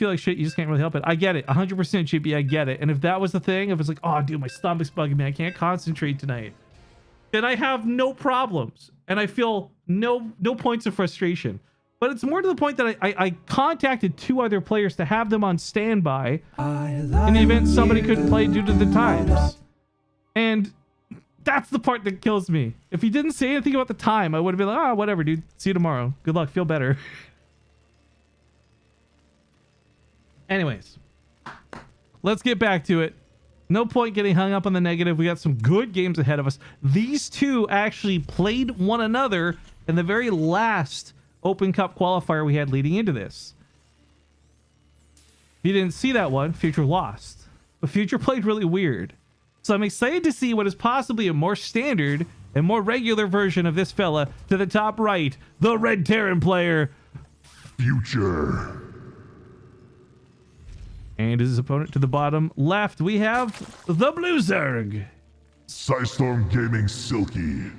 feel like shit, you just can't really help it. I get it. 100% GB, I get it. And if that was the thing, if it's like, oh, dude, my stomach's bugging me, I can't concentrate tonight, then I have no problems. And I feel no points of frustration. But it's more to the point that I contacted 2 other players to have them on standby in the event somebody couldn't play due to the times. And that's the part that kills me. If he didn't say anything about the time, I would have been like, ah, whatever, dude. See you tomorrow. Good luck. Feel better. Anyways, let's get back to it. No point getting hung up on the negative. We got some good games ahead of us. These 2 actually played one another in the very last Open Cup qualifier we had leading into this. If you didn't see that one, Future lost. But Future played really weird. So I'm excited to see what is possibly a more standard and more regular version of this fella. To the top right, the Red Terran player, Future. And his opponent to the bottom left, we have the Blue Zerg. Psystorm Gaming Silky.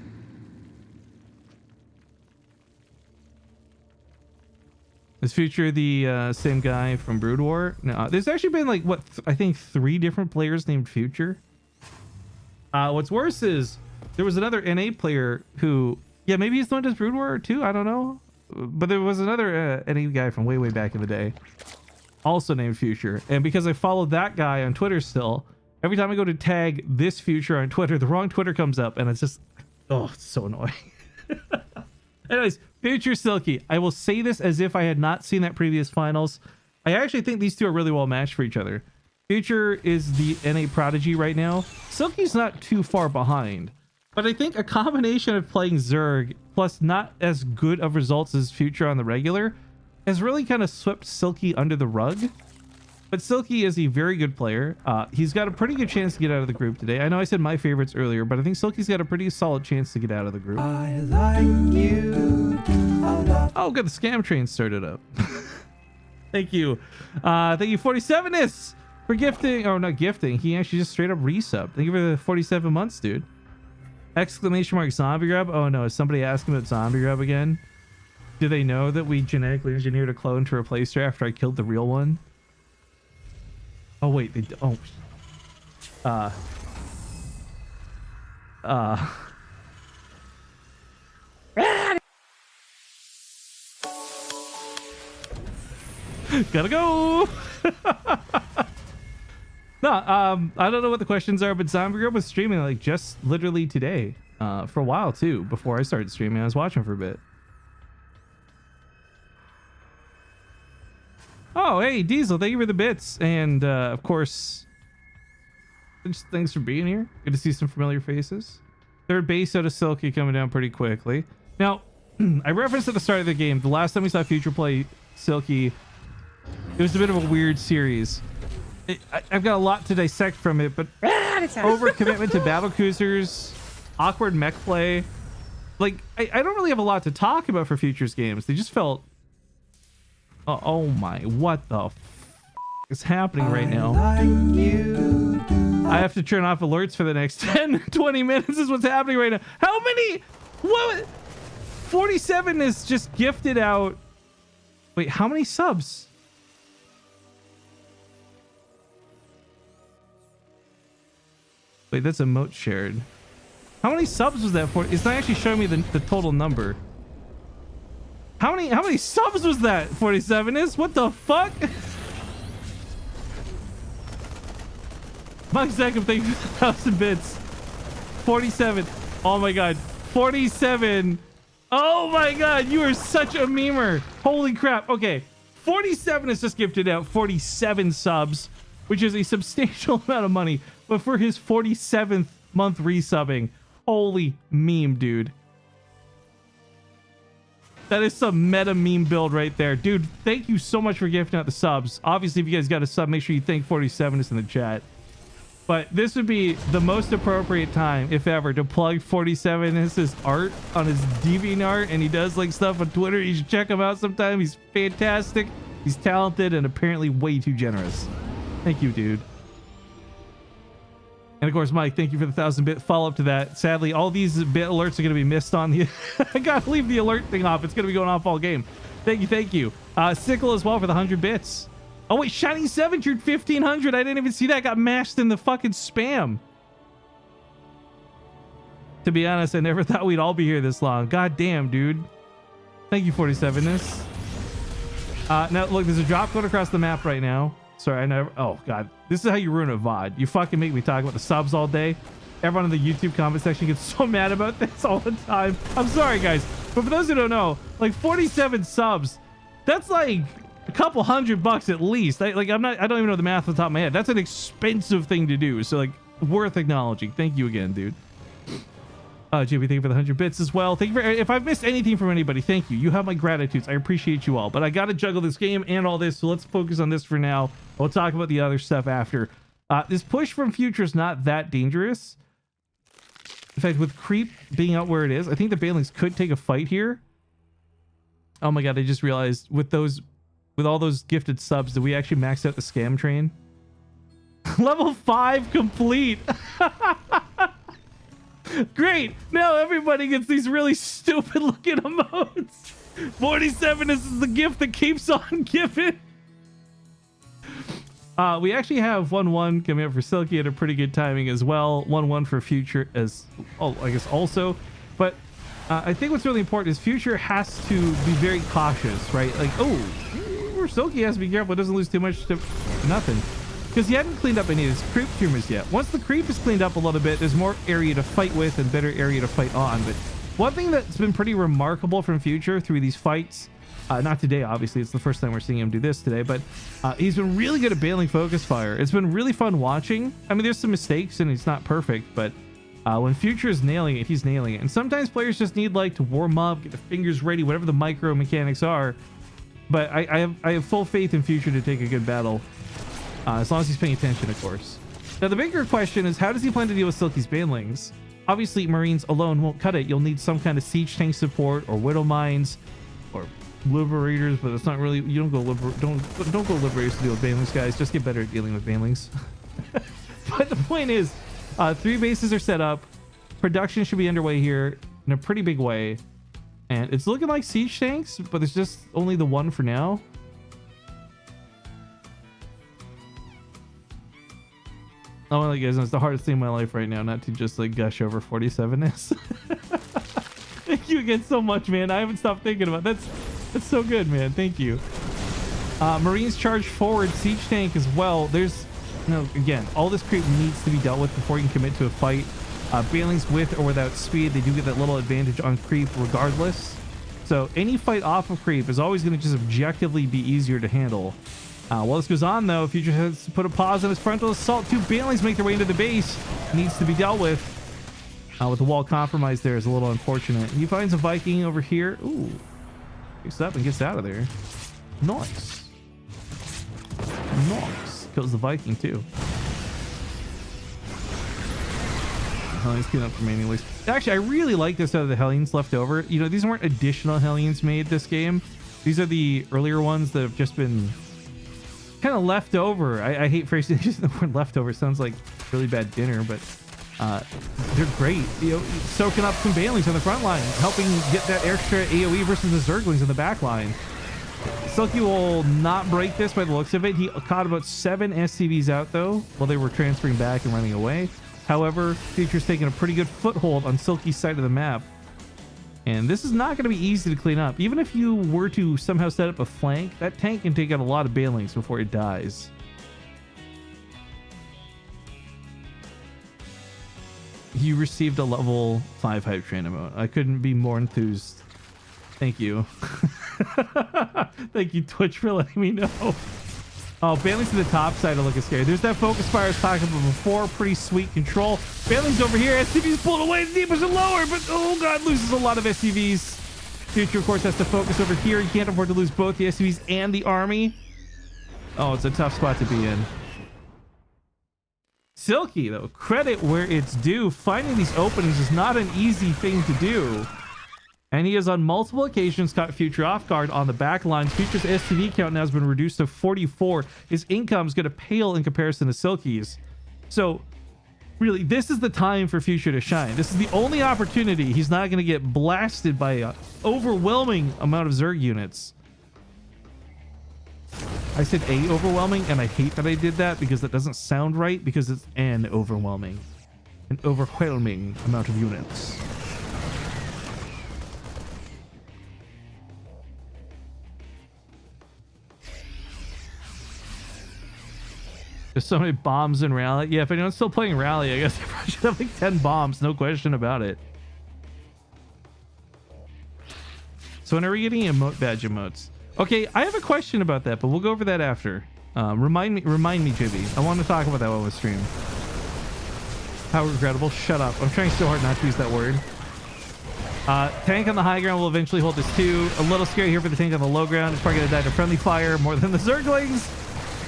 Is Future the same guy from Brood War? No, there's actually been like, what, I think 3 different players named Future. What's worse is there was another NA player who, yeah, maybe he's the one who does Brood War too, I don't know. But there was another NA guy from way back in the day, also named Future. And because I followed that guy on Twitter still, every time I go to tag this Future on Twitter, the wrong Twitter comes up, and it's just, oh, it's so annoying. Anyways, Future Silky. I will say this as if I had not seen that previous finals. I actually think these 2 are really well matched for each other. Future is the NA prodigy right now. Silky's not too far behind. But I think a combination of playing Zerg plus not as good of results as Future on the regular has really kind of swept Silky under the rug. But Silky is a very good player. He's got a pretty good chance to get out of the group today. I know I said my favorites earlier, but I think Silky's got a pretty solid chance to get out of the group. I like you. Oh, good. The scam train started up. Thank you. Thank you, 47is, for gifting. Oh, not gifting. He actually just straight up resub. Thank you for the 47 months, dude. Exclamation mark zombie grab. Oh no, is somebody asking about zombie grab again? Do they know that we genetically engineered a clone to replace her after I killed the real one? Oh wait, they oh. Gotta go. No, I don't know what the questions are, but Zombie Grub was streaming like just literally today, for a while too. Before I started streaming, I was watching for a bit. Oh, hey, Diesel, thank you for the bits. And, of course, thanks for being here. Good to see some familiar faces. Third base out of Silky coming down pretty quickly. Now, I referenced at the start of the game, the last time we saw Future play Silky, it was a bit of a weird series. I've got a lot to dissect from it, but overcommitment to battle cruisers, awkward mech play. Like, I don't really have a lot to talk about for Future's games. They just felt... Oh my, what the is happening right now? I have to turn off alerts for the next 10-20 minutes is what's happening right now. How many? What? 47 is just gifted out. Wait, how many subs? Wait, that's emote shared. How many subs was that for? It's not actually showing me the total number. How many subs was that? 47 is? What the fuck? Mike Zekov, thank you for 1,000 bits. 47. Oh my god. 47. Oh my god, you are such a memer. Holy crap. Okay. 47 is just gifted out 47 subs, which is a substantial amount of money. But for his 47th month resubbing, holy meme, dude. That is some meta meme build right there. Dude, thank you so much for gifting out the subs. Obviously, if you guys got a sub, make sure you thank 47 is in the chat. But this would be the most appropriate time, if ever, to plug 47 as his art on his DeviantArt. And he does like stuff on Twitter. You should check him out sometime. He's fantastic. He's talented and apparently way too generous. Thank you, dude. And of course, Mike, thank you for the 1,000-bit follow-up to that. Sadly, all these bit alerts are going to be missed on the... I got to leave the alert thing off. It's going to be going off all game. Thank you, thank you. Sickle as well for the 100 bits. Oh wait, Shiny 7 tiered 1500. I didn't even see that. Got mashed in the fucking spam. To be honest, I never thought we'd all be here this long. God damn, dude. Thank you, 47ness. Now look, there's a drop going across the map right now. Sorry, I never. Oh god, this is how you ruin a VOD. You fucking make me talk about the subs all day. Everyone in the YouTube comment section gets so mad about this all the time. I'm sorry, guys, but for those who don't know, like 47 subs, that's like a couple $100 at least. I don't even know the math off the top of my head. That's an expensive thing to do. So like, worth acknowledging. Thank you again, dude. JB, thank you for the 100 bits as well. Thank you for, if I've missed anything from anybody, thank you. You have my gratitudes. I appreciate you all, but I got to juggle this game and all this. So let's focus on this for now. We'll talk about the other stuff after. This push from Future is not that dangerous. In fact, with creep being out where it is, I think the Banelings could take a fight here. Oh my god, I just realized with all those gifted subs, did we actually max out the scam train? Level 5 complete. Great. Now everybody gets these really stupid looking emotes. 47 is the gift that keeps on giving. We actually have 1-1 coming up for Silky at a pretty good timing as well. 1-1 for Future as, oh, I guess also. But I think what's really important is Future has to be very cautious, right? Like, oh, Silky has to be careful. It doesn't lose too much to nothing. Because he hadn't cleaned up any of his creep tumors yet. Once the creep is cleaned up a little bit, there's more area to fight with and better area to fight on. But one thing that's been pretty remarkable from Future through these fights, not today, obviously, it's the first time we're seeing him do this today, but he's been really good at bailing focus fire. It's been really fun watching. I mean, there's some mistakes and he's not perfect, but when Future is nailing it, he's nailing it. And sometimes players just need like to warm up, get their fingers ready, whatever the micro mechanics are. But I have full faith in Future to take a good battle. As long as he's paying attention, of course. Now, the bigger question is, how does he plan to deal with Silky's Banelings? Obviously, Marines alone won't cut it. You'll need some kind of siege tank support or Widow Mines or Liberators, but it's not really... You don't go go Liberators to deal with Banelings, guys. Just get better at dealing with Banelings. But the point is, 3 bases are set up. Production should be underway here in a pretty big way. And it's looking like siege tanks, but there's just only the one for now. I want to let you guys know it's the hardest thing in my life right now, not to just like gush over 47ness. Thank you again so much, man. I haven't stopped thinking about it. That's so good, man. Thank you. Marines charge forward, siege tank as well. There's, again, all this creep needs to be dealt with before you can commit to a fight. Banelings with or without speed, they do get that little advantage on creep regardless. So any fight off of creep is always going to just objectively be easier to handle. While this goes on, though, Future has to put a pause on his frontal assault. 2 Banelings make their way into the base. Needs to be dealt with. With the wall compromised there is a little unfortunate. He finds a Viking over here. Ooh. Picks up and gets out of there. Nice. Nice. Kills the Viking, too. Hellions clean up for manually. Actually, I really like this out of the Hellions left over. These weren't additional Hellions made this game. These are the earlier ones that have just been... kind of left over. I hate phrasing the word leftover. It sounds like really bad dinner, but they're great. Soaking up some Banelings on the front line, helping get that extra AoE versus the Zerglings in the back line. Silky will not break this by the looks of it. He caught about 7 SCVs out though while they were transferring back and running away. However, Future's taking a pretty good foothold on Silky's side of the map. And this is not going to be easy to clean up. Even if you were to somehow set up a flank, that tank can take out a lot of Banelings before it dies. You received a level 5 hype train emote. I couldn't be more enthused. Thank you. Thank you, Twitch, for letting me know. Oh, Banelings to the top side are looking scary. There's that focus fire I was talking about before. Pretty sweet control. Banelings over here. SCVs pulled away. The deepers are lower, but oh god, loses a lot of SCVs. Future, of course, has to focus over here. You can't afford to lose both the SCVs and the army. Oh, it's a tough spot to be in. Silky, though, credit where it's due. Finding these openings is not an easy thing to do. And he has on multiple occasions caught Future off guard on the back lines. Future's SCV count now has been reduced to 44. His income is going to pale in comparison to Silky's. So, really, this is the time for Future to shine. This is the only opportunity he's not going to get blasted by an overwhelming amount of Zerg units. I said a overwhelming, and I hate that I did that because that doesn't sound right, because it's an overwhelming. An overwhelming amount of units. There's so many bombs in Rally. Yeah, if anyone's still playing Rally, I guess I should have like 10 bombs, no question about it. So when are we getting emote badge emotes? Okay, I have a question about that, but we'll go over that after. Remind me, Jibby. I want to talk about that while we stream. How regrettable. Shut up. I'm trying so hard not to use that word. Tank on the high ground will eventually hold this too. A little scary here for the tank on the low ground. It's probably going to die to friendly fire more than the Zerglings.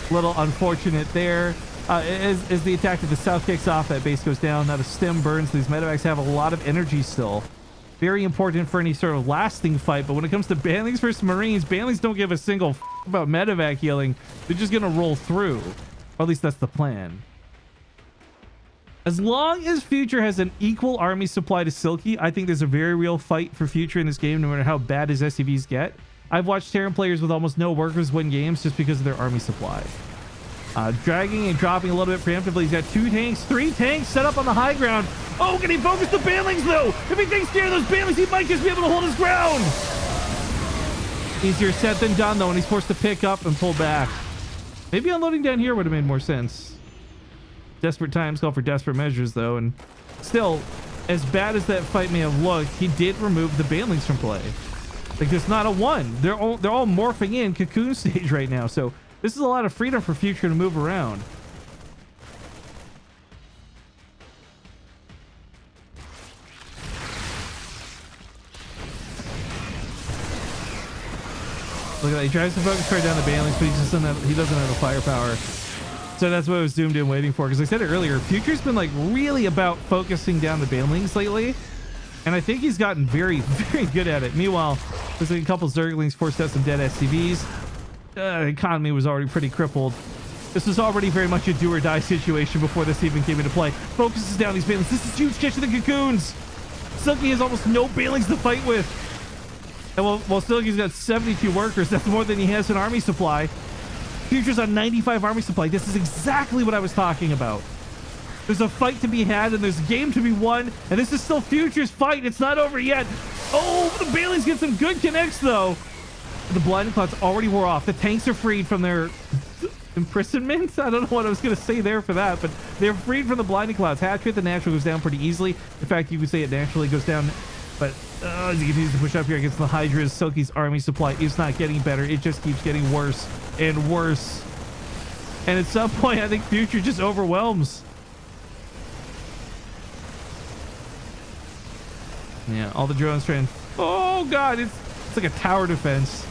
A little unfortunate there. As the attack to the south kicks off, that base goes down. Now the stem burns. These medevacs have a lot of energy still. Very important for any sort of lasting fight. But when it comes to Banlings versus Marines, Banlings don't give a single f about medevac healing. They're just going to roll through. Or at least that's the plan. As long as Future has an equal army supply to Silky, I think there's a very real fight for Future in this game, no matter how bad his SCVs get. I've watched Terran players with almost no workers win games just because of their army supply. Dragging and dropping a little bit preemptively. He's got 2 tanks, 3 tanks set up on the high ground. Oh, can he focus the Banlings though? If he takes care of those Banlings, he might just be able to hold his ground. Easier said than done though, and he's forced to pick up and pull back. Maybe unloading down here would have made more sense. Desperate times call for desperate measures though, and still, as bad as that fight may have looked, he did remove the Banlings from play. Like, there's not a one. They're all morphing in cocoon stage right now, so this is a lot of freedom for Future to move around. Look at that. He tries to focus right down the Banlings, but he doesn't have the firepower. So that's what I was zoomed in waiting for. Because I said it earlier, Future's been like really about focusing down the Banlings lately. And I think he's gotten very, very good at it. Meanwhile, there's like a couple Zerglings forced out some dead SCVs. The economy was already pretty crippled. This was already very much a do or die situation before this even came into play. Focuses down these Banlings. This is huge. Catching the cocoons. Silky has almost no Banlings to fight with. And while Silky's got 72 workers, that's more than he has in army supply. Future's on 95 army supply. This is exactly what I was talking about. There's a fight to be had, and there's a game to be won, and this is still Future's fight. It's not over yet. Oh, the Banlings get some good connects, though. The blinding clouds already wore off. The tanks are freed from their imprisonment. I don't know what I was going to say there for that, but they're freed from the blinding clouds. Hatch rate, the natural goes down pretty easily. In fact, you could say it naturally goes down, but as he continues to push up here against the Hydras, Silky's army supply is not getting better. It just keeps getting worse and worse. And at some point, I think Future just overwhelms. Yeah, all the drones trying. Oh god, it's like a tower defense.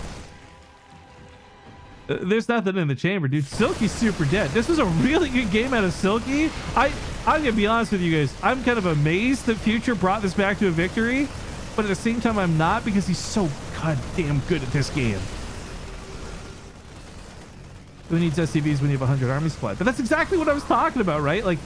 There's nothing in the chamber, dude. Silky's super dead. This was a really good game out of Silky. I'm gonna be honest with you guys. I'm kind of amazed that Future brought this back to a victory, but at the same time, I'm not, because he's so goddamn good at this game. Who needs SCVs when you have 100 army supply? But that's exactly what I was talking about, right? Like,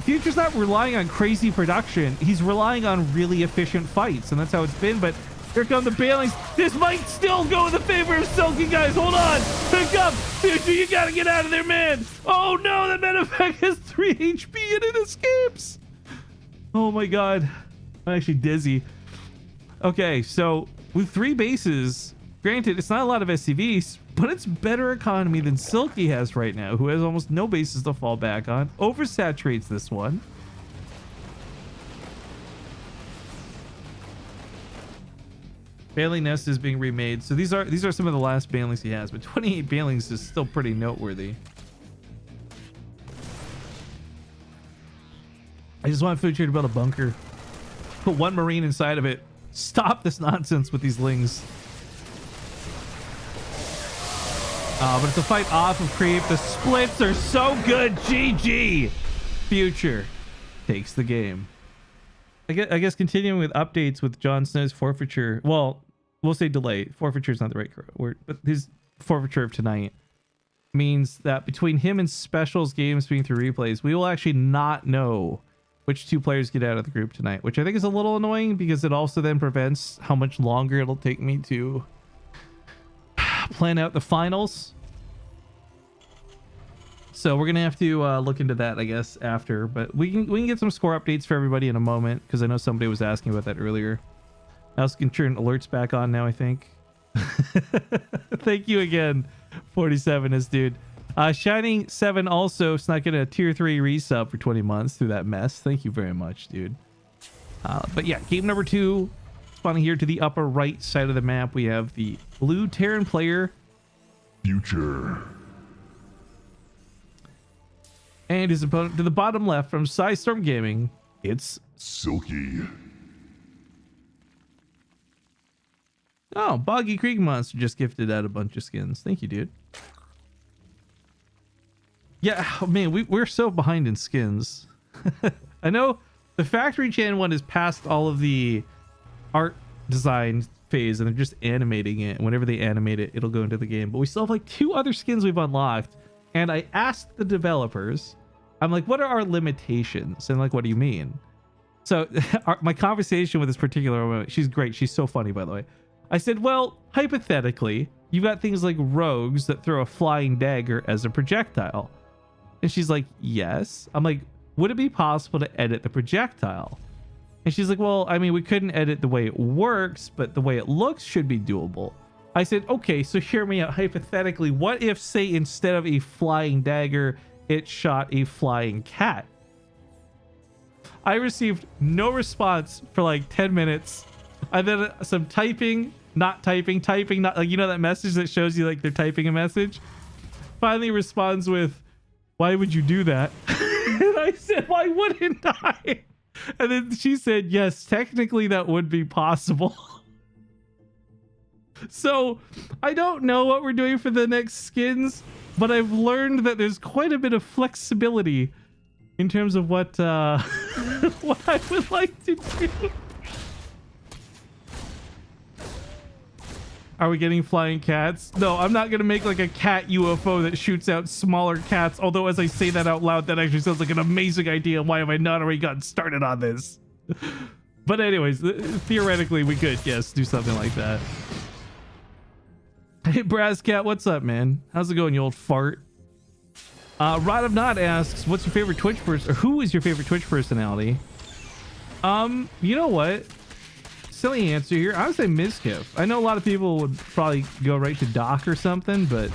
Future's not relying on crazy production. He's relying on really efficient fights, and that's how it's been. But here come the Banlings. This might still go in the favor of Silky, guys. Hold on. Pick up. Future, you gotta get out of there, man. Oh, no. That medevac has 3 HP and it escapes. Oh, my God. I'm actually dizzy. Okay, so with 3 bases, granted, it's not a lot of SCVs, but it's better economy than Silky has right now, who has almost no bases to fall back on. Oversaturates this one. Banling Nest is being remade. So these are some of the last Banlings he has, but 28 Banlings is still pretty noteworthy. I just want Future to build a bunker. Put 1 Marine inside of it. Stop this nonsense with these Lings. But it's a fight off of creep. The splits are so good. GG. Future takes the game. I guess continuing with updates with Jon Snow's forfeiture. Well, we'll say delay. Forfeiture is not the right word, but his forfeiture of tonight means that between him and Special's games being through replays, we will actually not know which 2 players get out of the group tonight, which I think is a little annoying because it also then prevents how much longer it'll take me to plan out the finals. So we're gonna have to look into that, I guess, after. But we can get some score updates for everybody in a moment, because I know somebody was asking about that earlier. I also can turn alerts back on now, I think. Thank you again, 47is dude. Shining 7 also snuck in a tier 3 resub for 20 months through that mess. Thank you very much, dude. But yeah, game number 2. Spawning here to the upper right side of the map, we have the blue Terran player. Future. And his opponent to the bottom left from Storm Gaming, it's Silky. Oh, Boggy Creek Monster just gifted out a bunch of skins. Thank you, dude. Yeah, oh, man, we're so behind in skins. I know the Factory Chan one is past all of the art design phase, and they're just animating it. And whenever they animate it, it'll go into the game. But we still have like 2 other skins we've unlocked. And I asked the developers, I'm like, what are our limitations? And like, what do you mean? So my conversation with this particular woman, she's great. She's so funny, by the way. I said, well, hypothetically, you've got things like rogues that throw a flying dagger as a projectile. And she's like, yes. I'm like, would it be possible to edit the projectile? And she's like, well, I mean, we couldn't edit the way it works, but the way it looks should be doable. I said, okay, so hear me out. Hypothetically, what if, say, instead of a flying dagger, it shot a flying cat? I received no response for like 10 minutes. And then some typing, not typing, not like, you know, that message that shows you like they're typing a message. Finally responds with, why would you do that? And I said, why wouldn't I? And then she said, yes, technically that would be possible. So I don't know what we're doing for the next skins, but I've learned that there's quite a bit of flexibility in terms of what what I would like to do. Are we getting flying cats? No, I'm not gonna make like a cat UFO that shoots out smaller cats. Although as I say that out loud, that actually sounds like an amazing idea. Why have I not already gotten started on this? But anyways, theoretically we could, yes, do something like that. Hey Brascat, what's up, man? How's it going, you old fart? Rod of Nod asks, what's your favorite Twitch person, or who is your favorite Twitch personality? You know what? Silly answer here. I would say Mizkif. I know a lot of people would probably go right to Doc or something, but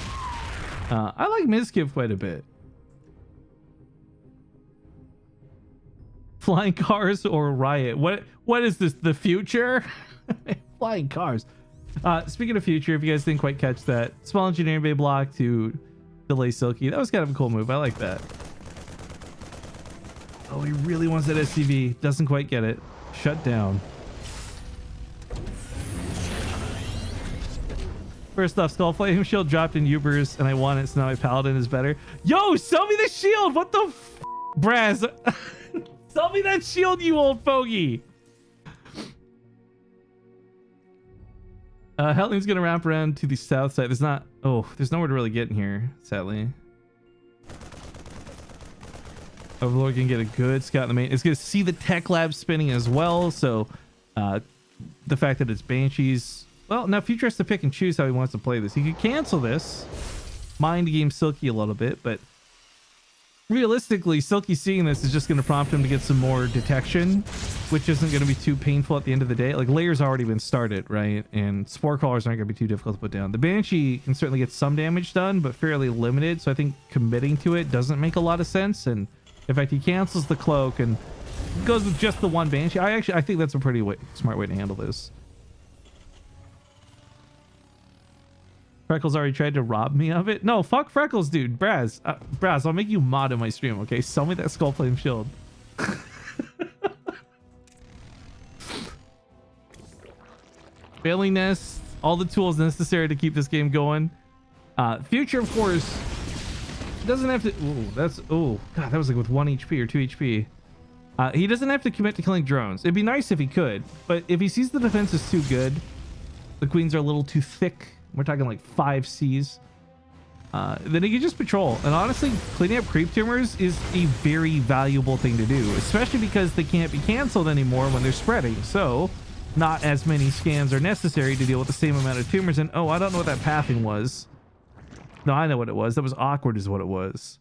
I like Mizkif quite a bit. Flying cars or Riot? What is this? The future? Flying cars. Speaking of future, if you guys didn't quite catch that, small engineering bay block to delay Silky. That was kind of a cool move. I like that. Oh, he really wants that SCV. Doesn't quite get it. Shut down. First off, Skull Flame Shield dropped in Ubers and I won it, so now my Paladin is better. Yo, sell me the shield! What the f, Braz? Sell me that shield, you old fogey! Heltling's gonna wrap around to the south side. There's nowhere to really get in here, sadly. Overlord can get a good scout in the main. It's gonna see the tech lab spinning as well, so the fact that it's Banshees. Well, now Future has to pick and choose how he wants to play this. He could cancel this, mind game Silky a little bit, but realistically, Silky seeing this is just going to prompt him to get some more detection, which isn't going to be too painful at the end of the day. Like, layers already been started, right? And spore crawlers aren't going to be too difficult to put down. The Banshee can certainly get some damage done, but fairly limited, so I think committing to it doesn't make a lot of sense. And in fact, he cancels the cloak and goes with just the one Banshee. I think that's a pretty smart way to handle this. Freckles already tried to rob me of it. No, fuck Freckles, dude. Braz, I'll make you mod in my stream, okay? Sell me that Skull Flame Shield. Failing Nest, all the tools necessary to keep this game going. Future, of course, doesn't have to. God, that was like with 1 HP or 2 HP. He doesn't have to commit to killing drones. It'd be nice if he could, but if he sees the defense is too good, the queens are a little too thick. We're talking like 5 Cs. Then he can just patrol. And honestly, cleaning up creep tumors is a very valuable thing to do, especially because they can't be canceled anymore when they're spreading. So not as many scans are necessary to deal with the same amount of tumors. And oh, I don't know what that pathing was. No, I know what it was. That was awkward is what it was.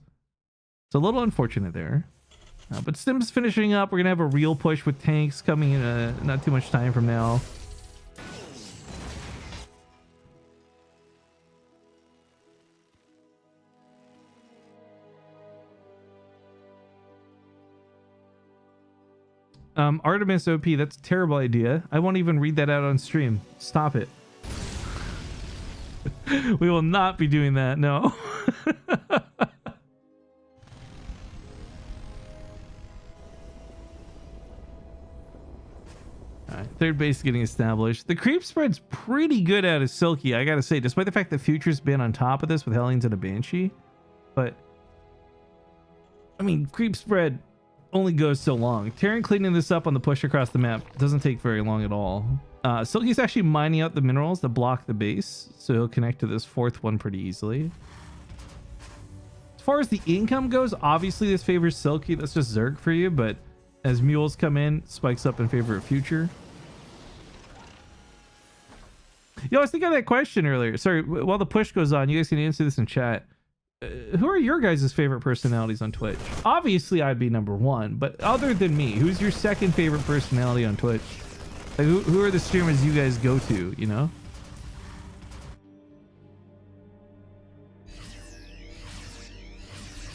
It's a little unfortunate there. But Stim's finishing up. We're going to have a real push with tanks coming in not too much time from now. Artemis OP, that's a terrible idea. I won't even read that out on stream. Stop it. We will not be doing that, no. Alright, third base getting established. The creep spread's pretty good out of Silky, I gotta say, despite the fact that Future's been on top of this with Hellions and a Banshee. But, I mean, creep spread only goes so long. Terran cleaning this up on the push across the map doesn't take very long at all. Silky's actually mining out the minerals that block the base, so he'll connect to this fourth one pretty easily. As far as the income goes, obviously this favors Silky. That's just Zerg for you, but as mules come in, spikes up in favor of Future. Yo, I was thinking of that question earlier. Sorry, while the push goes on, you guys can answer this in chat. Who are your guys' favorite personalities on Twitch? Obviously, I'd be number one, but other than me, who's your second favorite personality on Twitch? Like, who are the streamers you guys go to, you know?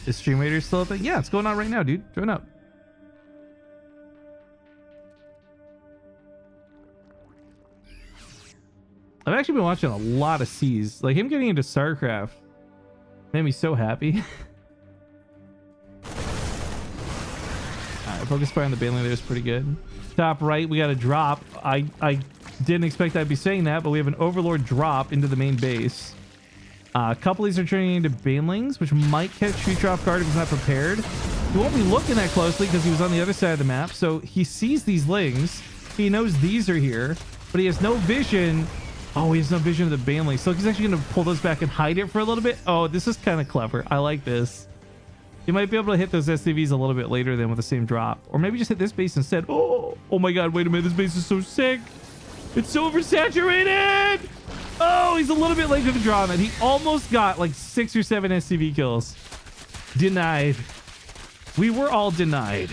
Is Stream Raider still a thing? Yeah, it's going on right now, dude. Join up. I've actually been watching a lot of C's. Like, him getting into Starcraft made me so happy. Alright, focus fire on the Baneling there is pretty good. Top right, we got a drop. I didn't expect I'd be saying that, but we have an Overlord drop into the main base. A couple of these are turning into Banelings, which might catch Future off guard if he's not prepared. He won't be looking that closely because he was on the other side of the map, so he sees these lings. He knows these are here, but he has no vision. Oh, he has no vision of the Baneling. So he's actually going to pull those back and hide it for a little bit. Oh, this is kind of clever. I like this. You might be able to hit those SCVs a little bit later than with the same drop. Or maybe just hit this base instead. Oh my god, wait a minute. This base is so sick. It's so oversaturated. Oh, he's a little bit late to the draw on that. He almost got like 6 or 7 SCV kills. Denied. We were all denied.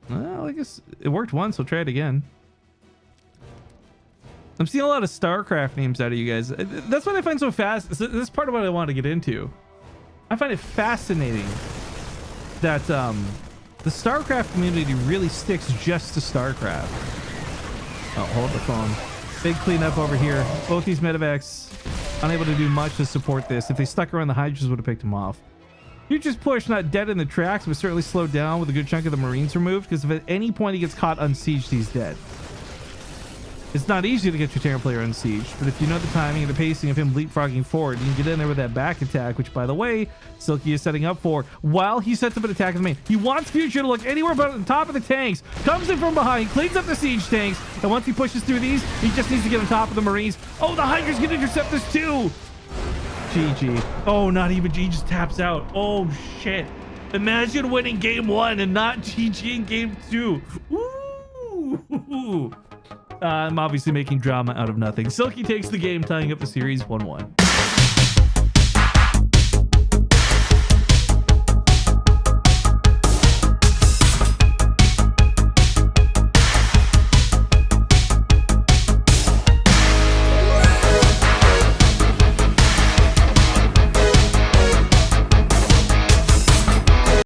Well, I guess it worked once. We'll try it again. I'm seeing a lot of StarCraft names out of you guys. That's what I find so fast. This is part of what I want to get into. I find it fascinating that the StarCraft community really sticks just to StarCraft. Oh, hold the phone. Big cleanup over here. Both these medevacs unable to do much to support this. If they stuck around, the Hydras would have picked them off. Future's push not dead in the tracks, but certainly slowed down with a good chunk of the Marines removed, because if at any point he gets caught unsieged, he's dead. It's not easy to get your Terran player unsieged, but if you know the timing and the pacing of him leapfrogging forward, you can get in there with that back attack, which, by the way, Silky is setting up for while he sets up an attack in the main. He wants Future to look anywhere but at the top of the tanks, comes in from behind, cleans up the siege tanks, and once he pushes through these, he just needs to get on top of the Marines. Oh, the Hydras can intercept this too! GG. Oh, not even G, just taps out. Oh, shit. Imagine winning game 1 and not GG in game 2. Ooh. I'm obviously making drama out of nothing. Silky takes the game, tying up the series 1-1.